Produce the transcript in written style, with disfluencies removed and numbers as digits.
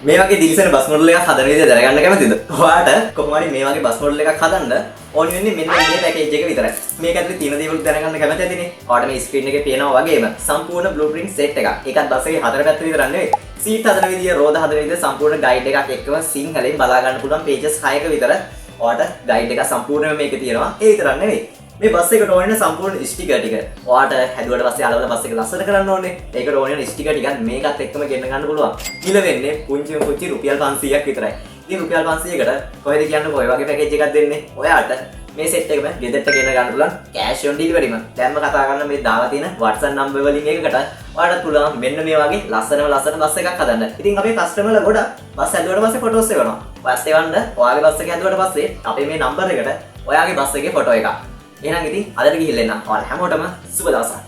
මේ වගේ දිලිසෙන bus model එකක් හදන විදිහ දැනගන්න කැමතිද? ඔයාලට කොහොම හරි මේ වගේ බස් මොඩල් එකක් හදන්න ඕනි වෙන්නේ මෙන්න මේ පැකේජ් එක විතරයි. මේක ඇතුලේ තියෙන දේවල් දැනගන්න කැමති ඇතිනේ. ඔයාලට මේ ස්ක්‍රීන් එකේ පේනවා වගේම සම්පූර්ණ බ්ලූප්‍රින්ට් සෙට් එකක්. ඒකත් බස් එකේ හතර පැත්ත විතරක් නෙවෙයි. සීට් හදන විදිය, රෝද හදන විදිය සම්පූර්ණ ගයිඩ් එකක් එක්කම සිංහලෙන් බලා ගන්න පුළුවන් පේජස් 6ක විතර ඔයාලට ගයිඩ් එකක් සම්පූර්ණයෙන්ම මේකේ තියෙනවා. ඒ විතරක් නෙවෙයි. මේ බස් එකට ඕන වෙන සම්පූර්ණ ස්ටිකර් ටික ඔයාලට හැදුවට පස්සේ අලවල බස් එක ලස්සන කරන්න ඕනේ. ඒකට ඕන වෙන ස්ටිකර් ටිකත් මේකත් එක්කම ගෙන්න ගන්න පුළුවන්. මිල වෙන්නේ පුංචිම පුංචි රුපියල් 500ක් විතරයි. ඉතින් රුපියල් 500කට කොහෙද කියන්නේ ඔය වගේ පැකේජ් එකක් දෙන්නේ. ඔයාලට මේ සෙට් එකම ගෙදරට ගෙන ගන්න පුළුවන් කෑෂ් ඔන් ඩිලිවරිම. දැන්ම කතා කරන මේ දාලා තියෙන WhatsApp නම්බර් වලින් එකකට ඔයාලට පුළුවන් මෙන්න මේ වගේ ලස්සන බස් එකක් හදන්න. ඉතින් අපේ කස්ටමර්ලා ගොඩක් බස් හැදුවට පස්සේ ෆොටෝස් එවනවා. බස් එවන්න ඔයාගේ බස් එක හැදුවට පස්සේ අපේ මේ නම්බර් එකට ඔයාගේ බස් එකේ ෆොටෝ එකක්. එහෙනම් ඉතින් අදට ගිහිල්ලා එන්න. ඔයාලා හැමෝටම සුබ දවසක්.